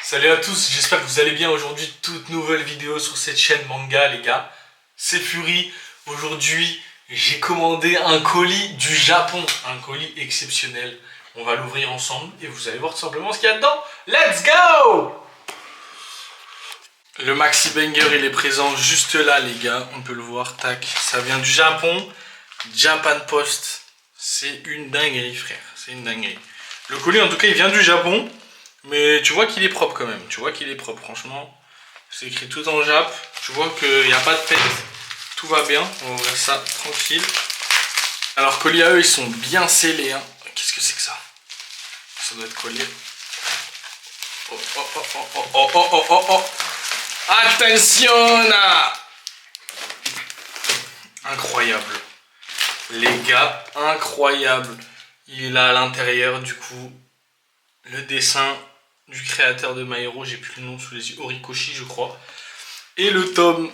Salut à tous, j'espère que vous allez bien. Aujourd'hui, toute nouvelle vidéo sur cette chaîne manga, les gars. C'est Fury. Aujourd'hui, j'ai commandé un colis du Japon, un colis exceptionnel. On va l'ouvrir ensemble et vous allez voir tout simplement ce qu'il y a dedans. Let's go! Le Maxi Banger, il est présent juste là, les gars. On peut le voir, tac. Ça vient du Japon, Japan Post. C'est une dinguerie, frère. C'est une dinguerie. Le colis, en tout cas, il vient du Japon. Mais tu vois qu'il est propre quand même. Tu vois qu'il est propre, franchement. C'est écrit tout en Jap. Tu vois qu'il n'y a pas de pète. Tout va bien. On va ouvrir ça tranquille. Alors, colis à eux, ils sont bien scellés. Hein. Qu'est-ce que c'est que ça? Ça doit être collier. Oh, oh, oh, oh, oh, oh, oh, oh, oh, oh. Attention! Incroyable. Les gars, incroyable. Il a à l'intérieur, du coup, le dessin du créateur de My Hero, j'ai plus le nom sous les yeux, Horikoshi je crois. Et le tome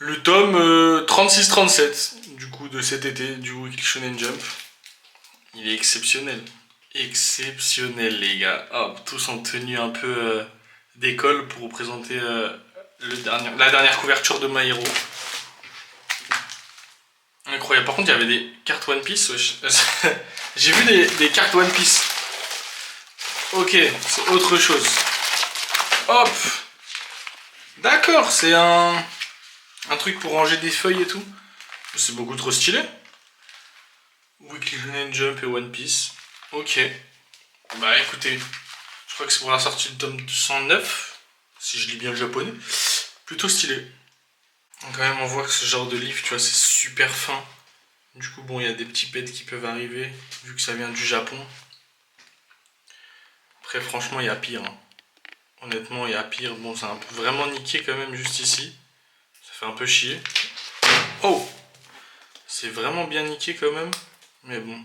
36-37 du coup de cet été du Weekly Shonen Jump. Il est exceptionnel. Exceptionnel les gars. Hop, tous en tenue un peu d'école pour vous présenter la dernière couverture de My Hero. Incroyable. Par contre il y avait des cartes One Piece. J'ai vu des cartes One Piece. Ok, c'est autre chose. Hop. D'accord, c'est un truc pour ranger des feuilles et tout. C'est beaucoup trop stylé. Weekly Shonen Jump et One Piece. Ok. Bah écoutez, je crois que c'est pour la sortie du tome 109. Si je lis bien le japonais. Plutôt stylé. Donc quand même on voit que ce genre de livre, tu vois, c'est super fin. Du coup bon, il y a des petits pets qui peuvent arriver, vu que ça vient du Japon. Après franchement il y a pire. Hein. Honnêtement il y a pire. Bon c'est un peu vraiment niqué quand même juste ici. Ça fait un peu chier. Oh! C'est vraiment bien niqué quand même. Mais bon.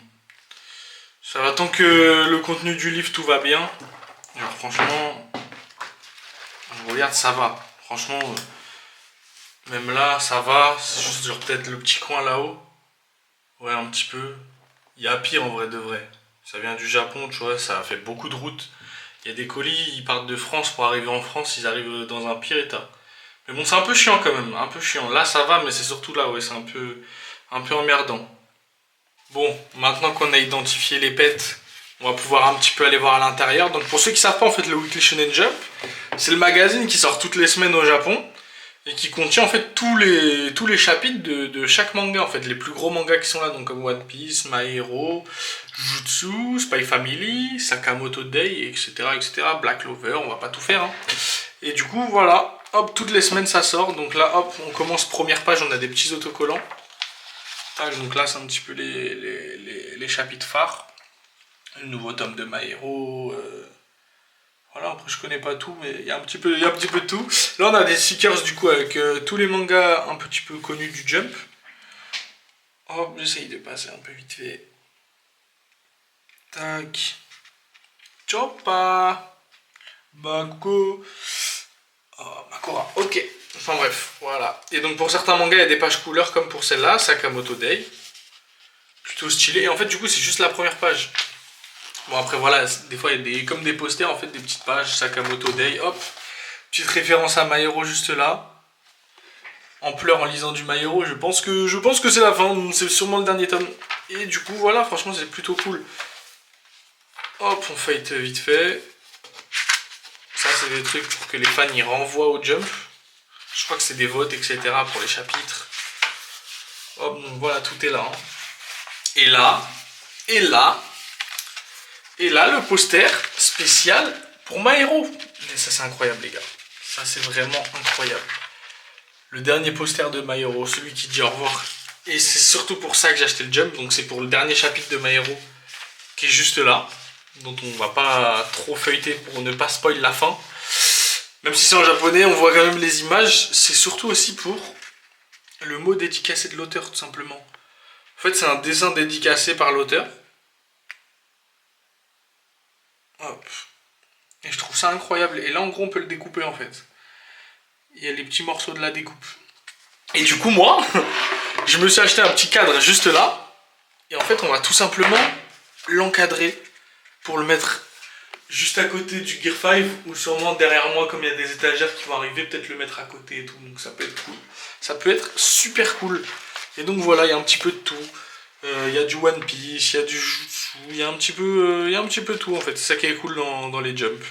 Ça va tant que le contenu du livre tout va bien. Alors franchement. Regarde ça va. Franchement. Même là ça va. C'est juste genre peut-être le petit coin là-haut. Ouais un petit peu. Il y a pire en vrai de vrai. Ça vient du Japon tu vois. Ça a fait beaucoup de route. Il y a des colis, ils partent de France pour arriver en France, ils arrivent dans un pire état. Mais bon, c'est un peu chiant quand même, un peu chiant. Là, ça va, mais c'est surtout là, ouais, c'est un peu emmerdant. Bon, maintenant qu'on a identifié les pets, on va pouvoir un petit peu aller voir à l'intérieur. Donc pour ceux qui ne savent pas, en fait, le Weekly Shonen Jump, c'est le magazine qui sort toutes les semaines au Japon et qui contient en fait tous les chapitres de chaque manga, en fait, les plus gros mangas qui sont là, donc comme One Piece, My Hero, Jujutsu, Spy Family, Sakamoto Day, etc., etc., Black Clover, on va pas tout faire. Hein. Et du coup, voilà, hop, toutes les semaines ça sort. Donc là, hop, on commence première page, on a des petits autocollants. Donc là, c'est un petit peu les chapitres phares. Le nouveau tome de My Hero. Voilà, après je connais pas tout, mais il y a un petit peu de tout. Là, on a des stickers du coup avec tous les mangas un petit peu connus du Jump. Hop, j'essaye de passer un peu vite fait. Tac. Choppa. Bakugo. Oh, Makora, ok. Enfin bref, voilà. Et donc pour certains mangas, il y a des pages couleurs comme pour celle-là, Sakamoto Day. Plutôt stylé. Et en fait, du coup, c'est juste la première page. Bon, après, voilà, des fois, il y a comme des posters, en fait, des petites pages, Sakamoto Day, hop. Petite référence à My Hero juste là. En pleurs en lisant du My Hero, je pense que c'est la fin, c'est sûrement le dernier tome. Et du coup, voilà, franchement, c'est plutôt cool. Hop, on feuillette vite fait. Ça, c'est des trucs pour que les fans y renvoient au Jump. Je crois que c'est des votes, etc. pour les chapitres. Hop, donc voilà, tout est là. Hein. Et là, le poster spécial pour My Hero. Et ça, c'est incroyable, les gars. Ça, c'est vraiment incroyable. Le dernier poster de My Hero, celui qui dit au revoir. Et c'est surtout pour ça que j'ai acheté le Jump. Donc, c'est pour le dernier chapitre de My Hero qui est juste là. Dont on va pas trop feuilleter pour ne pas spoil la fin. Même si c'est en japonais, on voit quand même les images. C'est surtout aussi pour le mot dédicacé de l'auteur, tout simplement. En fait, c'est un dessin dédicacé par l'auteur. Hop. Et je trouve ça incroyable. Et là, en gros, on peut le découper, en fait. Il y a les petits morceaux de la découpe. Et du coup, moi, je me suis acheté un petit cadre juste là. Et en fait, on va tout simplement l'encadrer pour le mettre juste à côté du Gear 5 ou sûrement derrière moi comme il y a des étagères qui vont arriver, peut-être le mettre à côté et tout, donc ça peut être cool. Ça peut être super cool. Et donc voilà, il y a un petit peu de tout. Il y a du One Piece, il y a du Jutsu, il y a un petit peu tout en fait. C'est ça qui est cool dans les jumps.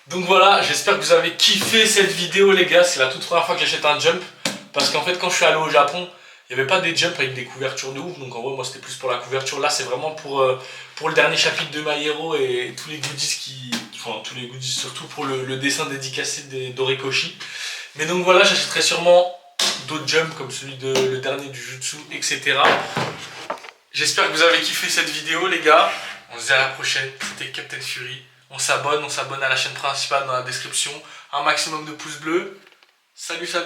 Donc voilà, j'espère que vous avez kiffé cette vidéo les gars. C'est la toute première fois que j'achète un jump. Parce qu'en fait quand je suis allé au Japon, il n'y avait pas des jumps avec des couvertures de ouf. Donc en vrai moi c'était plus pour la couverture. Là c'est vraiment pour le dernier chapitre de My Hero et tous les goodies enfin tous les goodies surtout pour le dessin dédicacé d'Horikoshi. Mais donc voilà, j'achèterai sûrement d'autres jumps comme celui de le dernier du Jutsu, etc. J'espère que vous avez kiffé cette vidéo les gars. On se dit à la prochaine, c'était Captain Fury. On s'abonne à la chaîne principale dans la description. Un maximum de pouces bleus. Salut, salut!